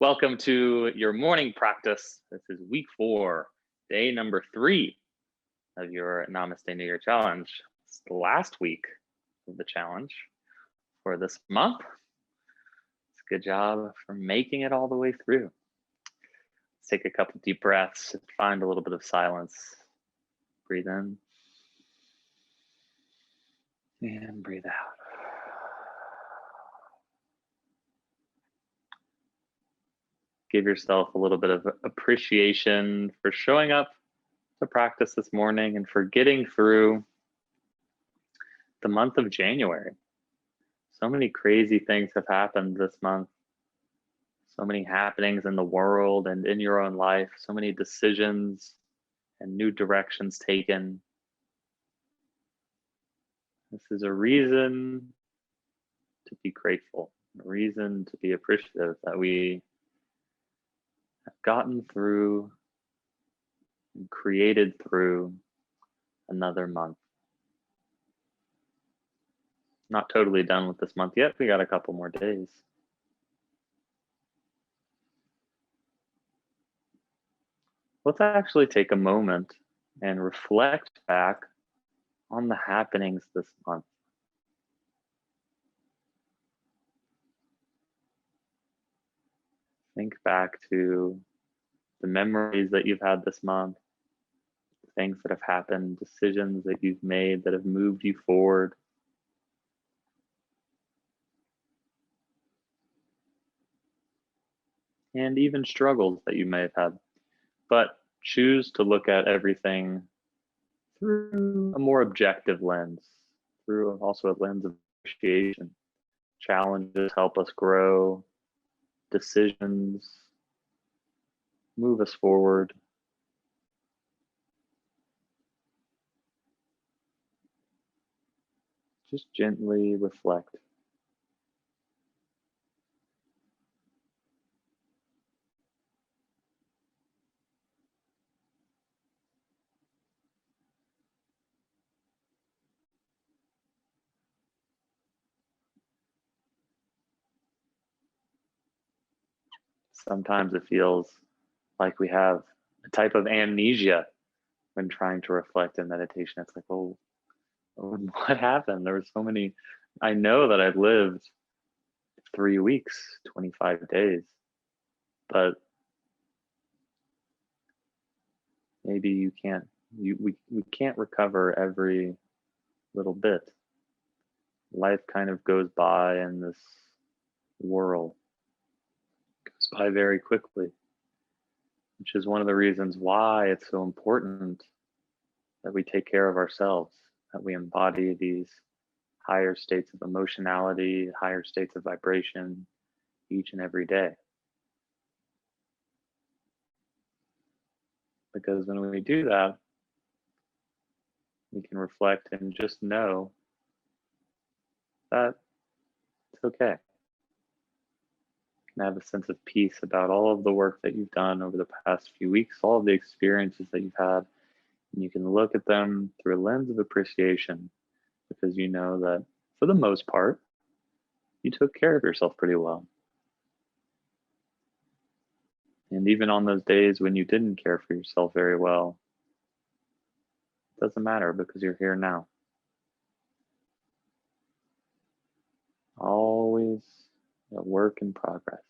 Welcome to your morning practice. This is week 4, day number 3 of your Namaste New Year challenge. It's the last week of the challenge for this month. It's a good job for making it all the way through. Let's take a couple deep breaths, find a little bit of silence. Breathe in and breathe out. Give yourself a little bit of appreciation for showing up to practice this morning and for getting through the month of January. So many crazy things have happened this month. So many happenings in the world and in your own life. So many decisions and new directions taken. This is a reason to be grateful, a reason to be appreciative that we have gotten through and created through another month. Not totally done with this month yet. We got a couple more days. Let's actually take a moment and reflect back on the happenings this month. Think back to the memories that you've had this month, things that have happened, decisions that you've made that have moved you forward. And even struggles that you may have had. But choose to look at everything through a more objective lens, through also a lens of appreciation. Challenges help us grow, decisions move us forward. Just gently reflect. Sometimes it feels like we have a type of amnesia when trying to reflect in meditation. It's like, oh, what happened? There were so many. I know that I've lived 3 weeks, 25 days, but maybe you can't, we can't recover every little bit. Life kind of goes by in this world, goes by very quickly, which is one of the reasons why it's so important that we take care of ourselves, that we embody these higher states of emotionality, higher states of vibration each and every day. Because when we do that, we can reflect and just know that it's okay. You can have a sense of peace about all of the work that you've done over the past few weeks, all of the experiences that you've had, and you can look at them through a lens of appreciation because you know that for the most part, you took care of yourself pretty well. And even on those days when you didn't care for yourself very well, it doesn't matter because you're here now. Always a work in progress.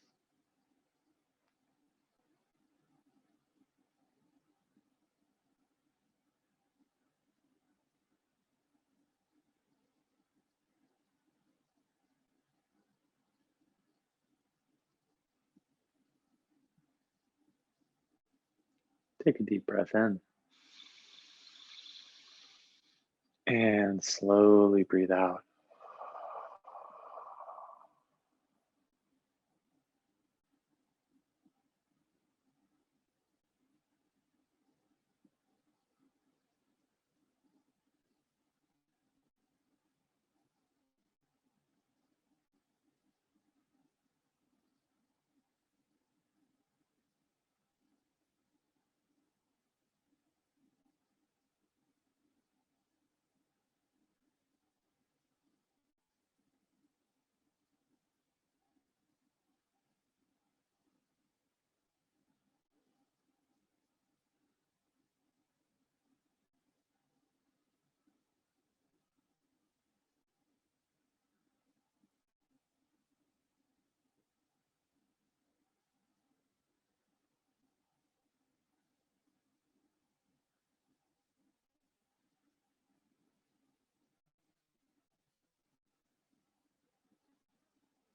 Take a deep breath in and slowly breathe out.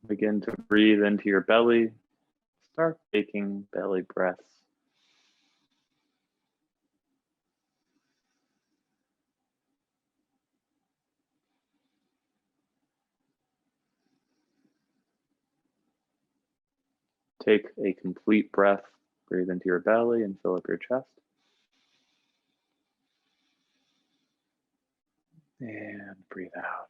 Begin to breathe into your belly. Start taking belly breaths. Take a complete breath. Breathe into your belly and fill up your chest. And breathe out.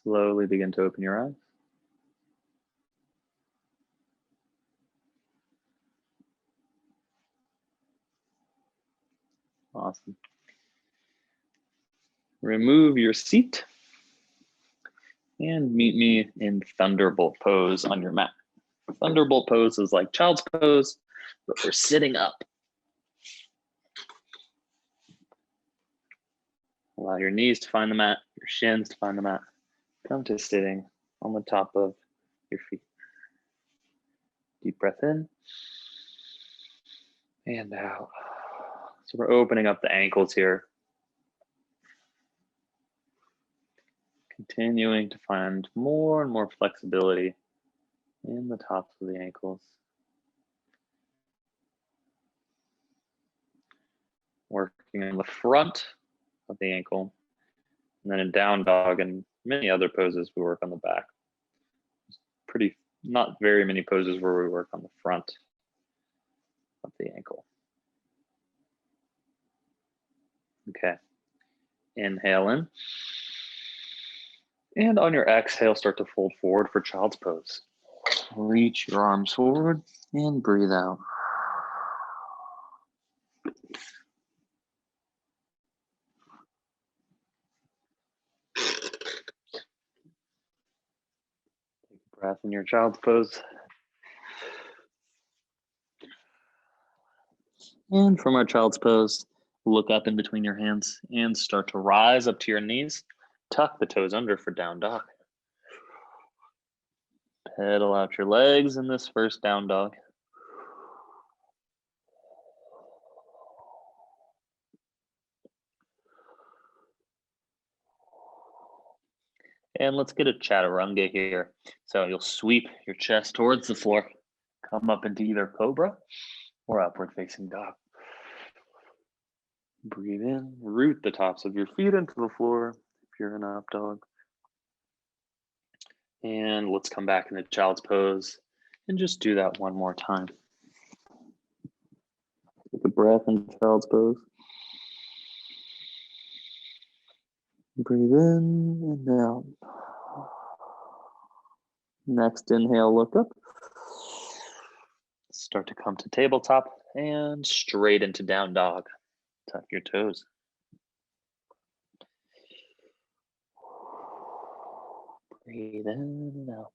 Slowly begin to open your eyes. Awesome. Remove your seat and meet me in Thunderbolt pose on your mat. Thunderbolt pose is like child's pose, but we're sitting up. Allow your knees to find the mat, your shins to find the mat. Come to sitting on the top of your feet. Deep breath in and out. So we're opening up the ankles here. Continuing to find more and more flexibility in the tops of the ankles. Working on the front of the ankle. And then in down dog and many other poses, we work on the back. Not very many poses where we work on the front of the ankle. Okay. Inhale in. And on your exhale, start to fold forward for child's pose. Reach your arms forward and breathe out. Take a breath in your child's pose. And from our child's pose, look up in between your hands and start to rise up to your knees. Tuck the toes under for down dog. Pedal out your legs in this first down dog. And let's get a chaturanga here. So you'll sweep your chest towards the floor, come up into either cobra or upward facing dog. Breathe in, root the tops of your feet into the floor if you're in up dog. And let's come back into child's pose and just do that one more time. Take a breath in child's pose. Breathe in and out. Next inhale, look up. Start to come to tabletop and straight into down dog. Tuck your toes. Breathe in and out.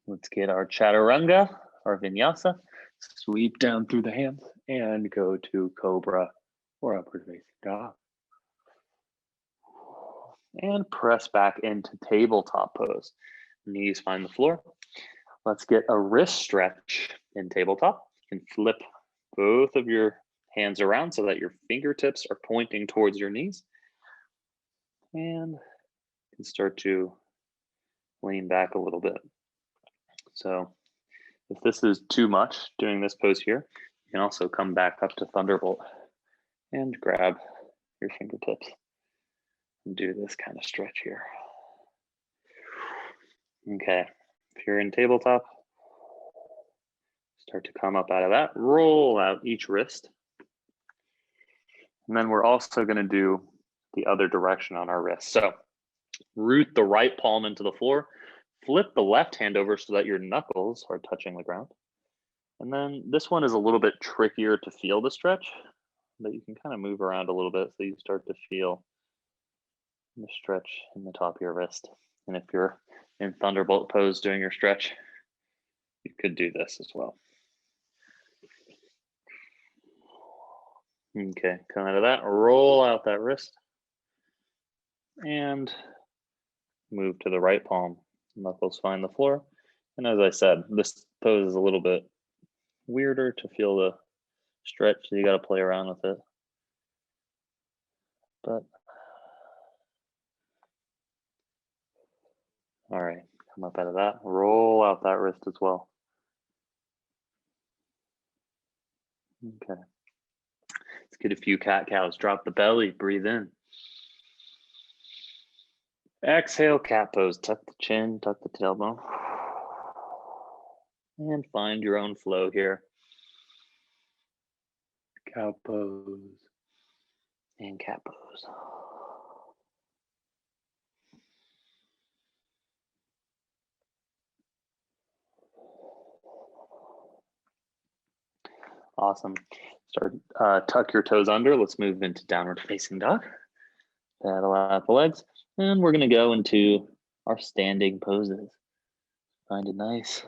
Let's get our chaturanga, our vinyasa. Sweep down through the hands and go to cobra or upward facing dog. And press back into tabletop pose. Knees find the floor. Let's get a wrist stretch in tabletop. You can flip both of your hands around so that your fingertips are pointing towards your knees. And you can start to lean back a little bit. So if this is too much doing this pose here, you can also come back up to Thunderbolt and grab your fingertips and do this kind of stretch here. Okay, if you're in tabletop, start to come up out of that, roll out each wrist. And then we're also gonna do the other direction on our wrist. So root the right palm into the floor, flip the left hand over so that your knuckles are touching the ground. And then this one is a little bit trickier to feel the stretch, but you can kind of move around a little bit so you start to feel the stretch in the top of your wrist. And if you're in Thunderbolt pose doing your stretch, You could do this as well. Okay, come out of that, roll out that wrist, and move to the right palm. Knuckles find the floor. And as I said, this pose is a little bit weirder to feel the stretch, so you got to play around with it. But all right, come up out of that, roll out that wrist as well. Okay. Let's get a few cat cows. Drop the belly, breathe in. Exhale, cat pose. Tuck the chin, tuck the tailbone. And find your own flow here. Cow pose and cat pose. Awesome. Start, tuck your toes under. Let's move into downward facing dog. Paddle out the legs. And we're gonna go into our standing poses. Find a nice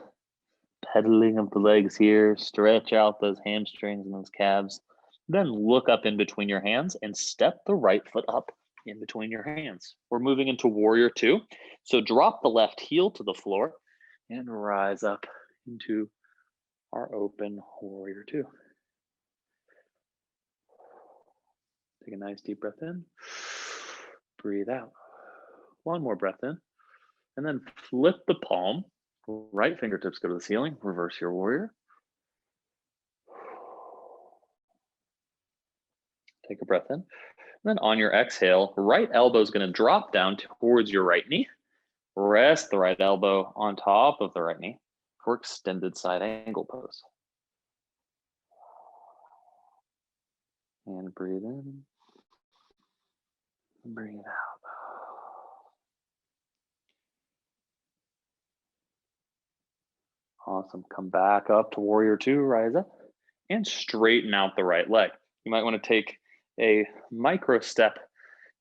pedaling of the legs here. Stretch out those hamstrings and those calves. Then look up in between your hands and step the right foot up in between your hands. We're moving into warrior two. So drop the left heel to the floor and rise up into our open warrior two. Take a nice deep breath in, breathe out. One more breath in, and then flip the palm. Right fingertips go to the ceiling, reverse your warrior. Take a breath in. And then on your exhale, right elbow is going to drop down towards your right knee. Rest the right elbow on top of the right knee for extended side angle pose. And breathe in. And breathe out. Awesome. Come back up to warrior two, rise up, and straighten out the right leg. You might want to take a micro step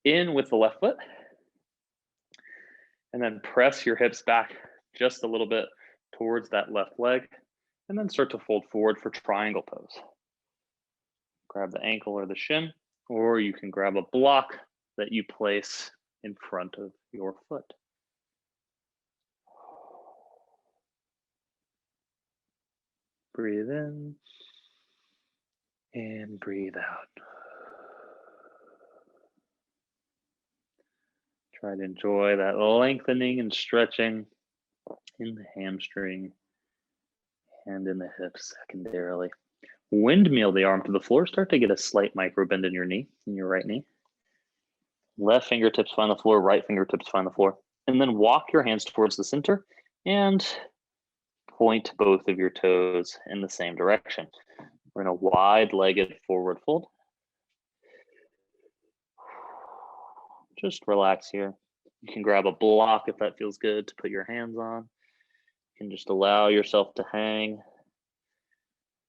in with the left foot, and then press your hips back just a little bit towards that left leg, and then start to fold forward for triangle pose. Grab the ankle or the shin, or you can grab a block that you place in front of your foot. Breathe in and breathe out. Try to enjoy that lengthening and stretching in the hamstring and in the hips secondarily. Windmill the arm to the floor. Start to get a slight micro bend in your knee, in your right knee. Left fingertips find the floor, right fingertips find the floor. And then walk your hands towards the center and point both of your toes in the same direction. We're in a wide-legged forward fold. Just relax here. You can grab a block if that feels good to put your hands on. You can just allow yourself to hang.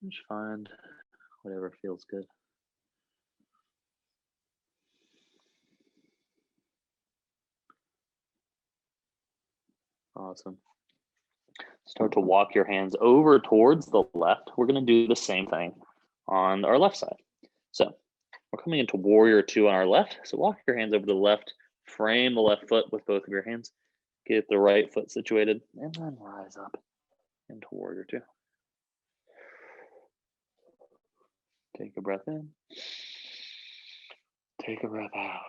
Just find whatever feels good. Awesome. Start to walk your hands over towards the left. We're going to do the same thing on our left side. So we're coming into warrior two on our left. So walk your hands over to the left, frame the left foot with both of your hands, get the right foot situated, and then rise up into warrior two. Take a breath in. Take a breath out.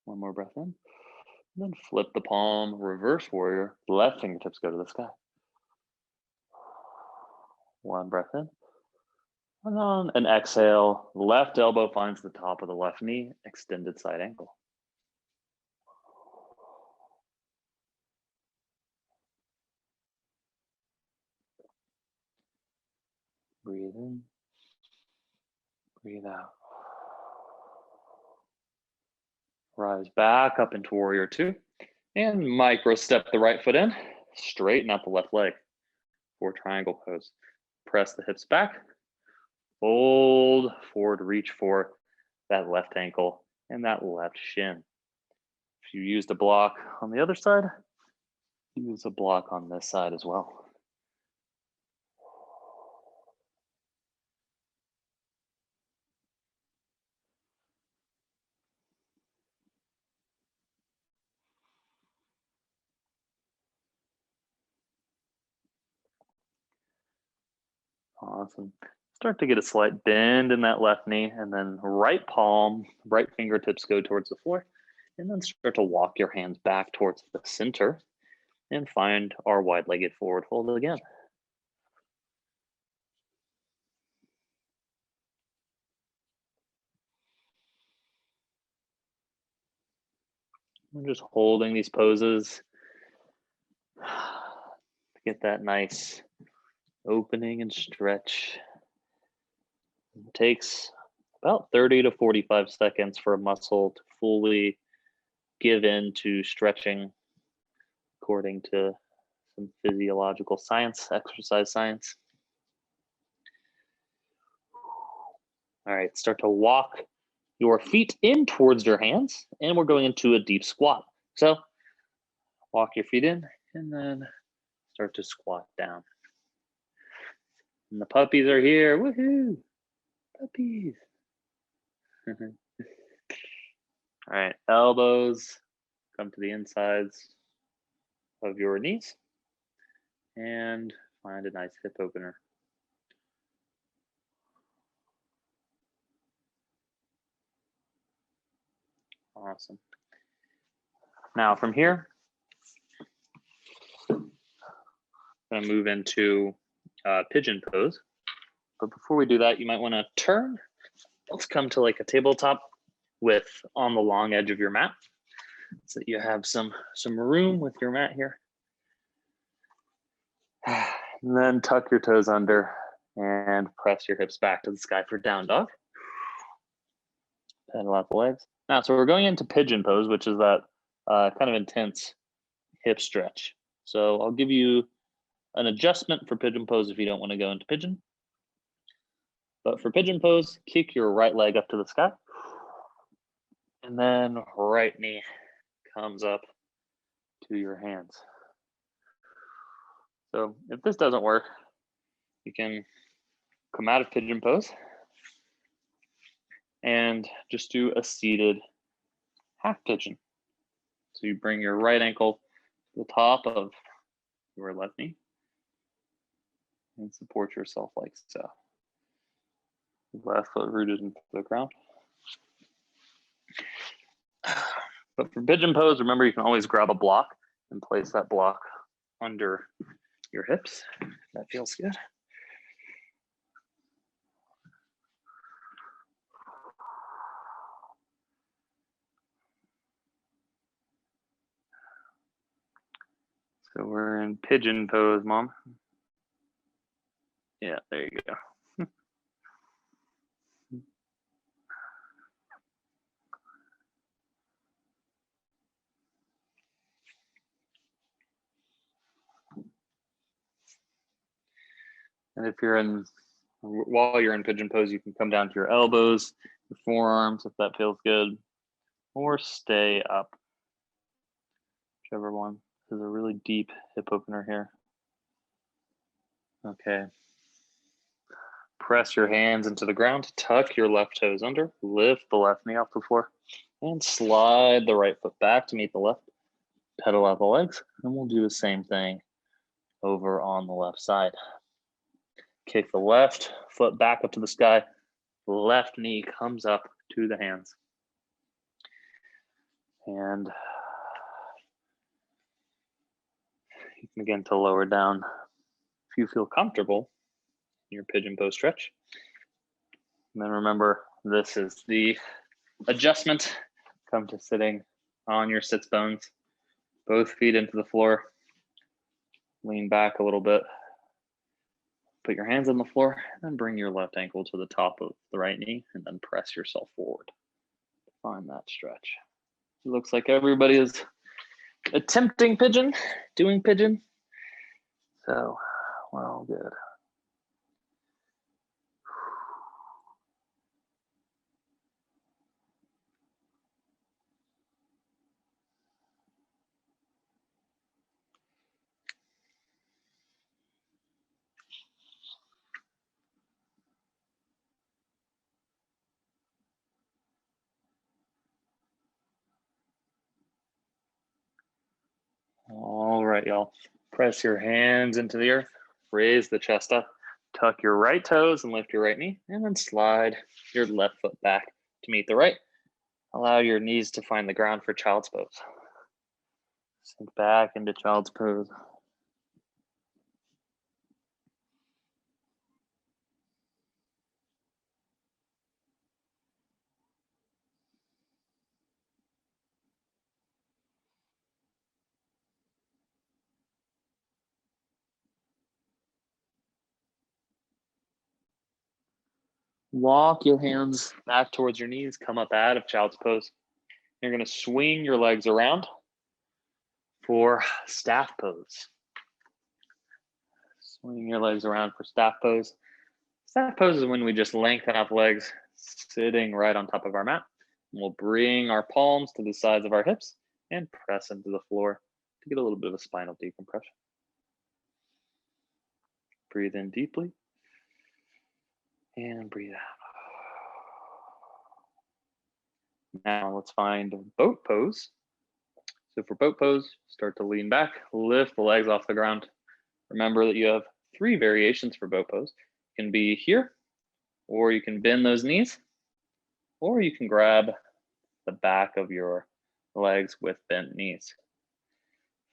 One more breath in. And then flip the palm, reverse warrior, left fingertips go to the sky. One breath in. And on an exhale, left elbow finds the top of the left knee, extended side ankle. Breathe in, breathe out. Rise back up into warrior two and micro step the right foot in, straighten out the left leg for triangle pose. Press the hips back, fold forward, reach for that left ankle and that left shin. If you used a block on the other side, use a block on this side as well. Awesome. Start to get a slight bend in that left knee, and then right palm, right fingertips go towards the floor, and then start to walk your hands back towards the center and find our wide-legged forward fold again. We're just holding these poses to get that nice opening and stretch. It takes about 30 to 45 seconds for a muscle to fully give in to stretching according to some physiological science, exercise science. All right, start to walk your feet in towards your hands, and we're going into a deep squat. So walk your feet in and then start to squat down. And the puppies are here, woohoo, puppies. All right, elbows come to the insides of your knees and find a nice hip opener. Awesome. Now from here, I'm gonna move into pigeon pose. But before we do that, you might wanna turn. Let's come to like a tabletop with on the long edge of your mat so that you have some room with your mat here. And then tuck your toes under and press your hips back to the sky for down dog. Pedal out the legs. Now, so we're going into pigeon pose, which is that kind of intense hip stretch. So I'll give you an adjustment for pigeon pose if you don't want to go into pigeon. But for pigeon pose, kick your right leg up to the sky. And then right knee comes up to your hands. So if this doesn't work, you can come out of pigeon pose and just do a seated half pigeon. So you bring your right ankle to the top of your left knee and support yourself like so. Left foot rooted into the ground. But for pigeon pose, remember you can always grab a block and place that block under your hips. That feels good. So we're in pigeon pose, Mom. Yeah, there you go. And if you're in, while you're in pigeon pose, you can come down to your elbows, your forearms, if that feels good, or stay up. Whichever one. This is a really deep hip opener here. Okay. Press your hands into the ground, tuck your left toes under, lift the left knee off the floor, and slide the right foot back to meet the left. Pedal out the legs, and we'll do the same thing over on the left side. Kick the left foot back up to the sky. Left knee comes up to the hands. And you can begin to lower down if you feel comfortable in your pigeon pose stretch. And then remember, this is the adjustment. Come to sitting on your sits bones, both feet into the floor. Lean back a little bit. Put your hands on the floor and then bring your left ankle to the top of the right knee and then press yourself forward. Find that stretch. It looks like everybody is attempting pigeon, doing pigeon. So, well, good. All right, y'all. Press your hands into the earth. Raise the chest up. Tuck your right toes and lift your right knee, and then slide your left foot back to meet the right. Allow your knees to find the ground for child's pose. Sink back into child's pose. Walk your hands back towards your knees, come up out of child's pose. You're going to swing your legs around for staff pose. Swing your legs around for staff pose. Staff pose is when we just lengthen up legs sitting right on top of our mat. And we'll bring our palms to the sides of our hips and press into the floor to get a little bit of a spinal decompression. Breathe in deeply and breathe out. Now let's find boat pose. So for boat pose, start to lean back, lift the legs off the ground. Remember that you have 3 variations for boat pose. You can be here, or you can bend those knees, or you can grab the back of your legs with bent knees.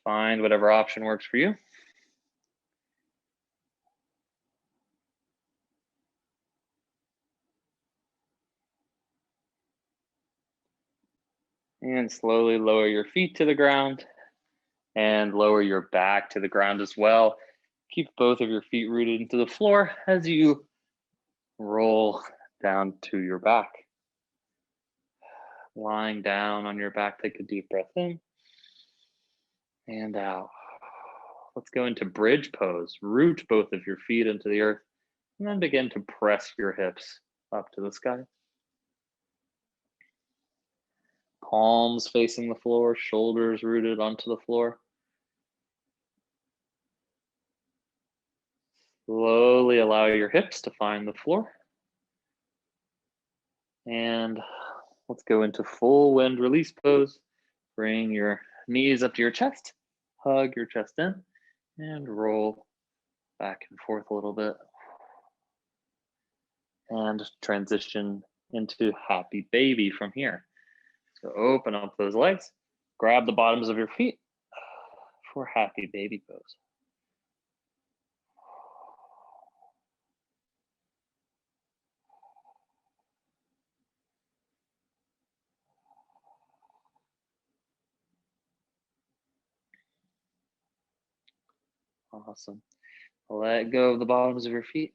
Find whatever option works for you. And slowly lower your feet to the ground and lower your back to the ground as well. Keep both of your feet rooted into the floor as you roll down to your back. Lying down on your back, take a deep breath in and out. Let's go into bridge pose. Root both of your feet into the earth and then begin to press your hips up to the sky. Palms facing the floor, shoulders rooted onto the floor. Slowly allow your hips to find the floor. And let's go into full wind release pose. Bring your knees up to your chest, hug your chest in, and roll back and forth a little bit. And transition into happy baby from here. So open up those legs, grab the bottoms of your feet for happy baby pose. Awesome. Let go of the bottoms of your feet.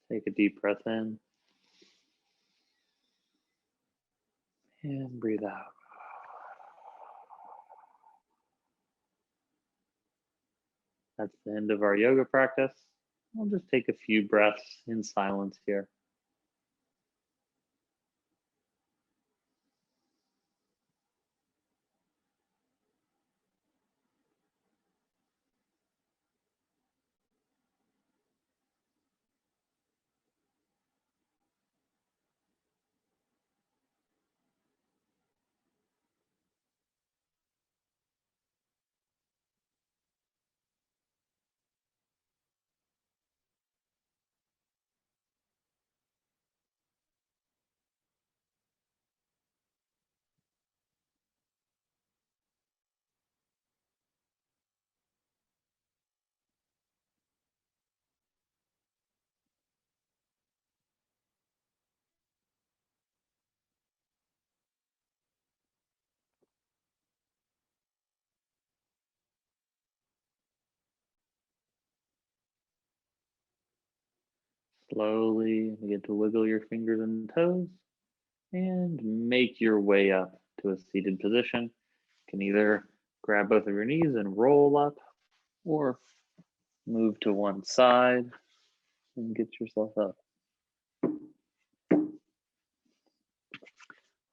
Take a deep breath in and breathe out. That's the end of our yoga practice. We'll just take a few breaths in silence here. Slowly begin to wiggle your fingers and toes and make your way up to a seated position. You can either grab both of your knees and roll up or move to one side and get yourself up.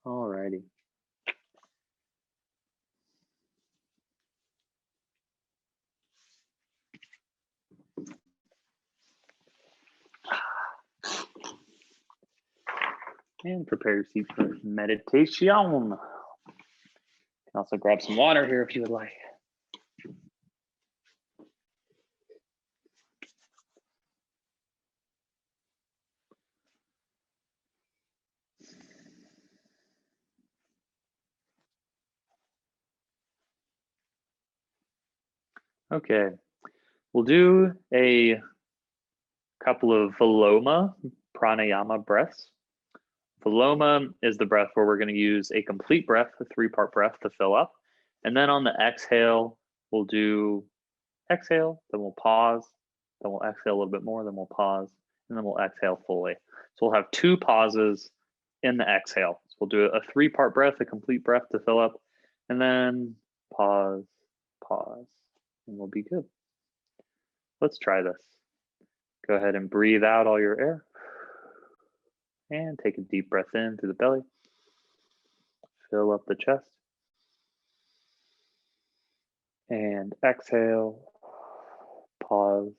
Alrighty. And and prepare your seat for meditation. You can also grab some water here if you would like. Okay, we'll do a couple of Viloma pranayama breaths. Viloma is the breath where we're going to use a complete breath, a 3-part breath to fill up. And then on the exhale, we'll do exhale, then we'll pause, then we'll exhale a little bit more, then we'll pause, and then we'll exhale fully. So we'll have 2 pauses in the exhale. So we'll do a 3-part breath, a complete breath to fill up, and then pause, pause, and we'll be good. Let's try this. Go ahead and breathe out all your air. And take a deep breath in through the belly. Fill up the chest. And exhale, pause,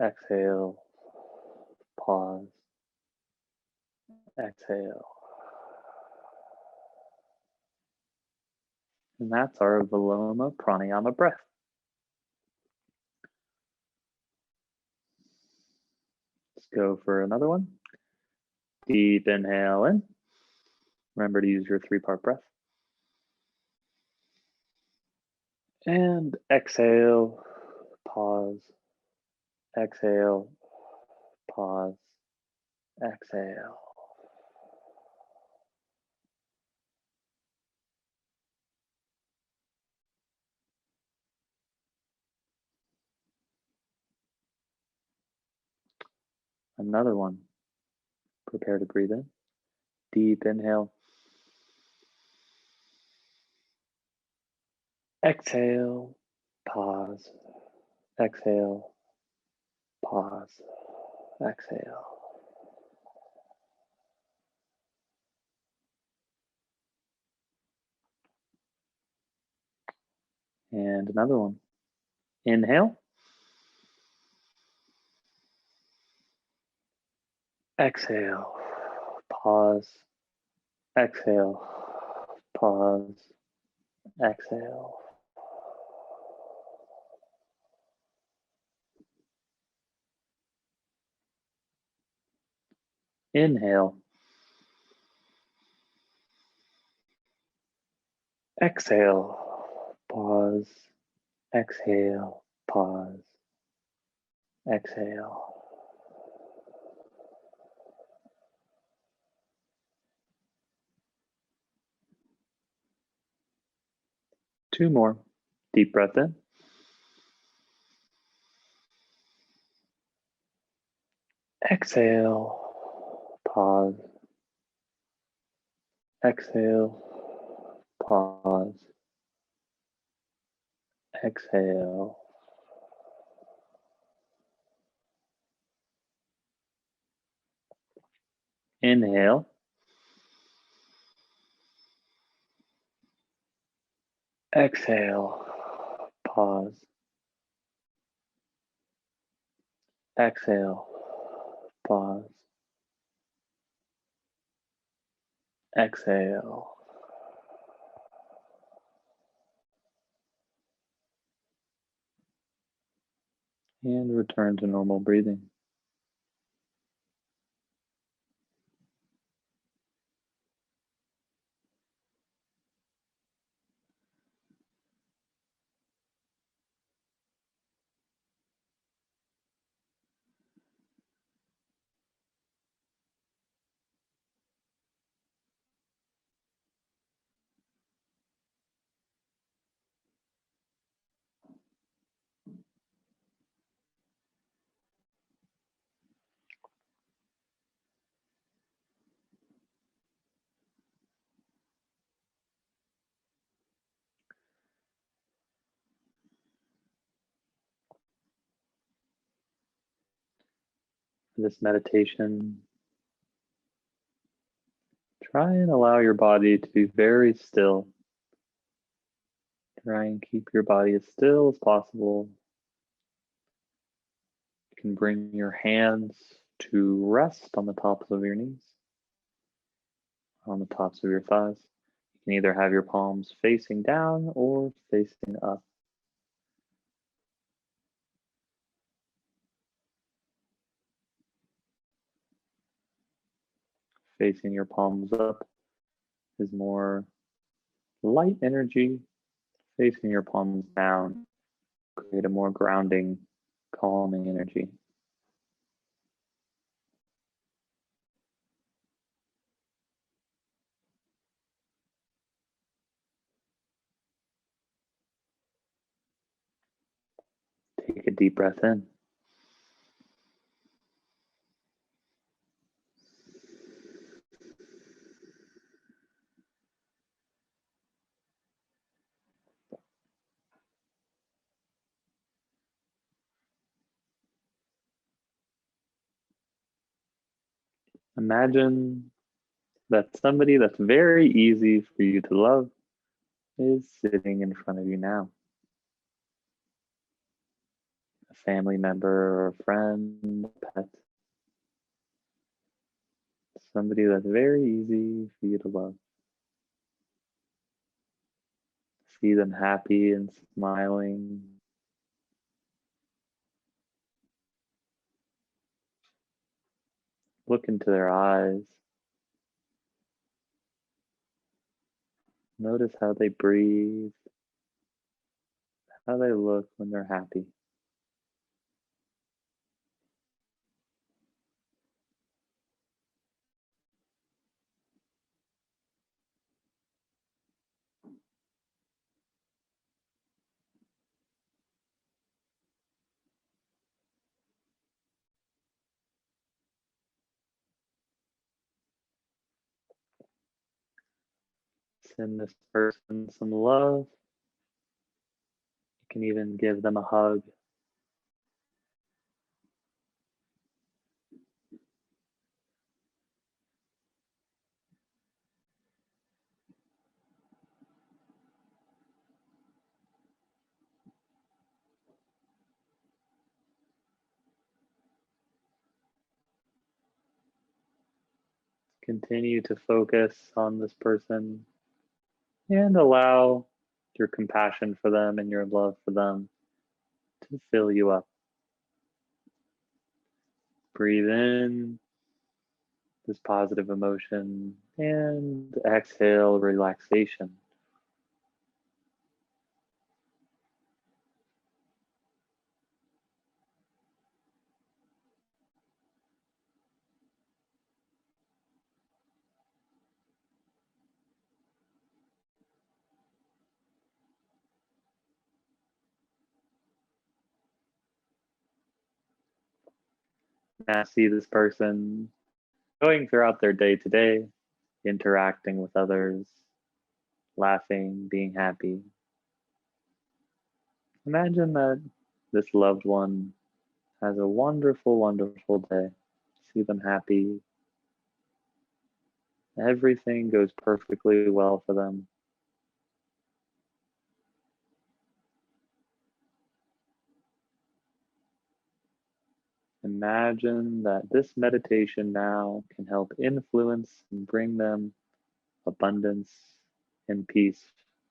exhale, pause, exhale. And that's our Viloma pranayama breath. Let's go for another one. Deep inhale in. Remember to use your 3-part breath. And exhale, pause, exhale, pause, exhale. Another one. Prepare to breathe in. Deep inhale. Exhale, pause, exhale, pause, exhale. And another one. Inhale. Exhale, pause, exhale, pause, exhale. Inhale. Exhale, pause, exhale, pause, exhale. Two more. Deep breath in. Exhale, pause, exhale, pause, exhale. Inhale. Exhale, pause, exhale, pause, exhale. And return to normal breathing. This meditation, try and allow your body to be very still. Try and keep your body as still as possible. You can bring your hands to rest on the tops of your knees. on the tops of your thighs. You can either have your palms facing down or facing up. Facing your palms up is more light energy. Facing your palms down, create a more grounding, calming energy. Take a deep breath in. Imagine that somebody that's very easy for you to love is sitting in front of you now. A family member or a friend, a pet. Somebody that's very easy for you to love. See them happy and smiling. Look into their eyes. Notice how they breathe, how they look when they're happy. Send this person some love. You can even give them a hug. Continue to focus on this person and allow your compassion for them and your love for them to fill you up. Breathe in this positive emotion and exhale relaxation. Now see this person going throughout their day to day, interacting with others, laughing, being happy. Imagine that this loved one has a wonderful, wonderful day. See them happy. Everything goes perfectly well for them. Imagine that this meditation now can help influence and bring them abundance and peace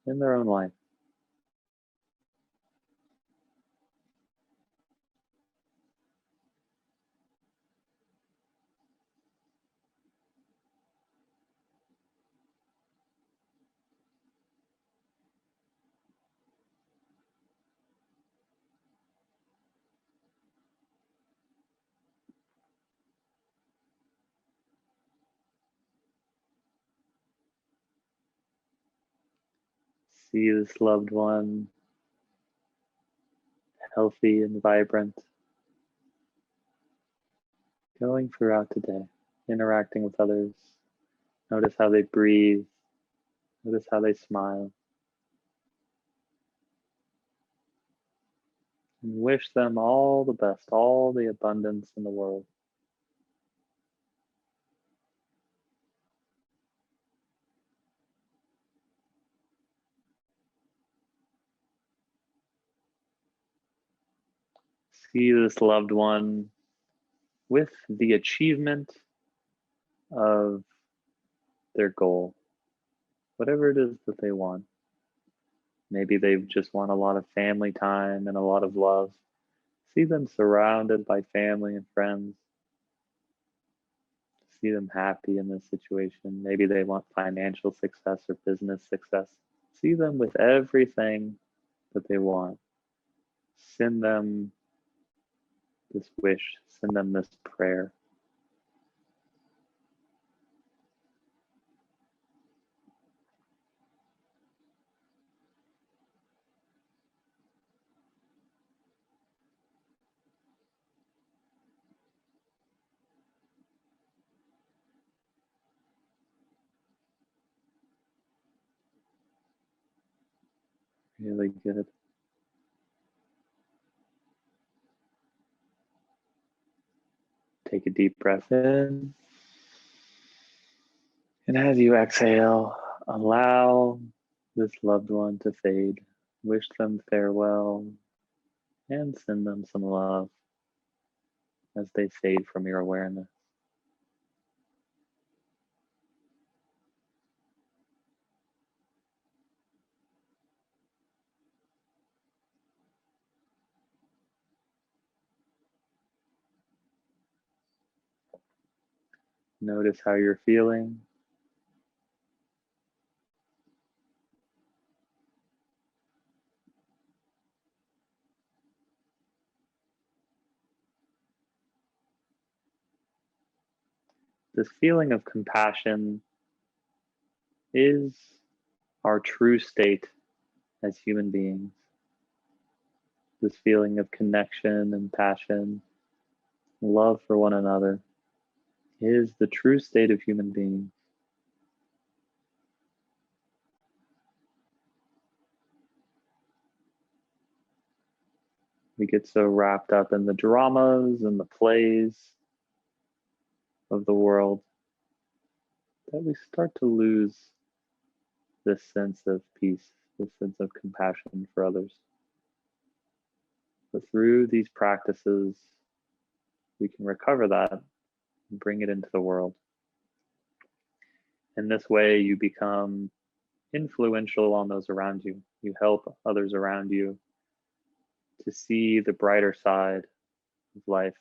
in their own life. See this loved one healthy and vibrant, going throughout the day, interacting with others. Notice how they breathe. Notice how they smile. And wish them all the best, all the abundance in the world. See this loved one with the achievement of their goal, whatever it is that they want. Maybe they just want a lot of family time and a lot of love. See them surrounded by family and friends. See them happy in this situation. Maybe they want financial success or business success. See them with everything that they want. Send them this wish, send them this prayer. Really good. Take a deep breath in. And as you exhale, allow this loved one to fade. Wish them farewell and send them some love as they fade from your awareness. Notice how you're feeling. This feeling of compassion is our true state as human beings. This feeling of connection and passion, love for one another, is the true state of human beings. We get so wrapped up in the dramas and the plays of the world that we start to lose this sense of peace, this sense of compassion for others. But through these practices, we can recover that and bring it into the world. In this way, you become influential on those around you. You help others around you to see the brighter side of life.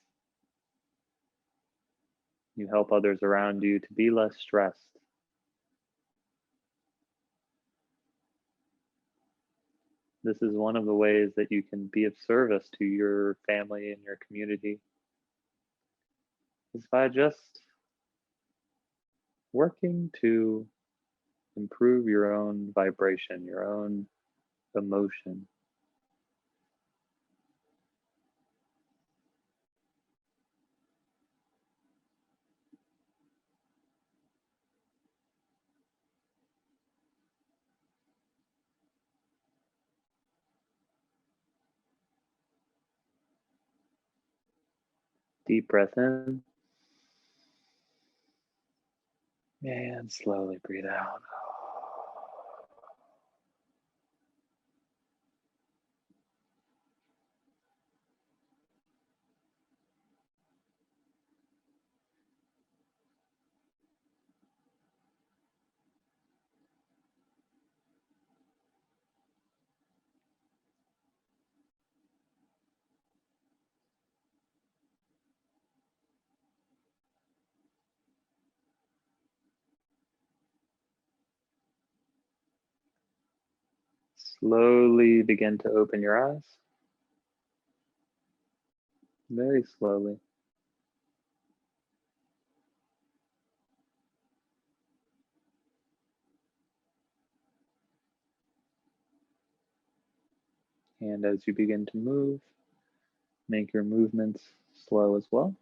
You help others around you to be less stressed. This is one of the ways that you can be of service to your family and your community, is by just working to improve your own vibration, your own emotion. Deep breath in and slowly breathe out. Slowly begin to open your eyes. Very slowly. And as you begin to move, make your movements slow as well.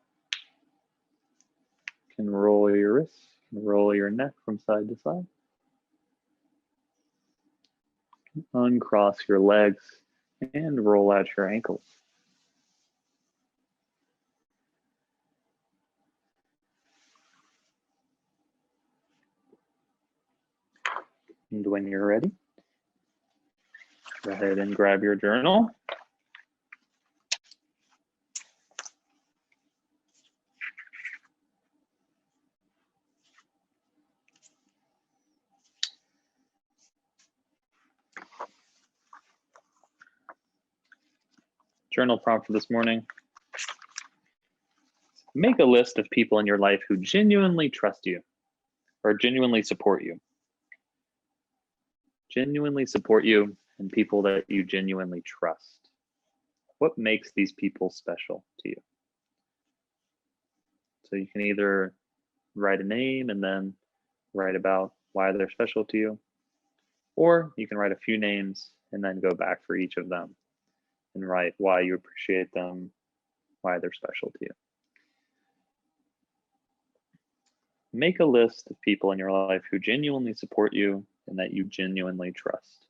You can roll your wrists, you can roll your neck from side to side. Uncross your legs and roll out your ankles. And when you're ready, go ahead and grab your journal. Journal prompt for this morning. Make a list of people in your life who genuinely trust you or genuinely support you. Genuinely support you and people that you genuinely trust. What makes these people special to you? So you can either write a name and then write about why they're special to you, or you can write a few names and then go back for each of them and write why you appreciate them, why they're special to you. Make a list of people in your life who genuinely support you and that you genuinely trust.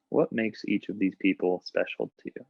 What makes each of these people special to you?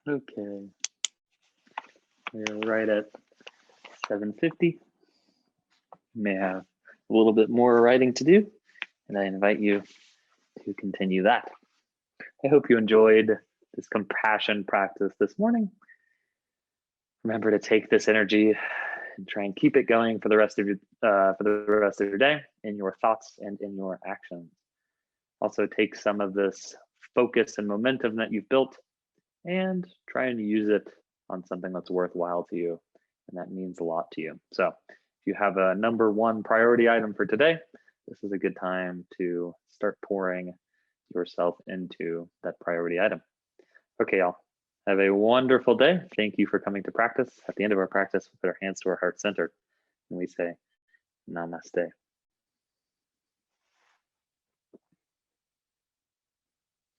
Okay. We're right at 7:50. You may have a little bit more writing to do, and I invite you to continue that. I hope you enjoyed this compassion practice this morning. Remember to take this energy and try and keep it going for the rest of your day in your thoughts and in your actions. Also take some of this focus and momentum that you've built and try and use it on something that's worthwhile to you and that means a lot to you. So if you have a number one priority item for today, this is a good time to start pouring yourself into that priority item. Okay, y'all. Have a wonderful day. Thank you for coming to practice. At the end of our practice, we put our hands to our heart center and we say, Namaste.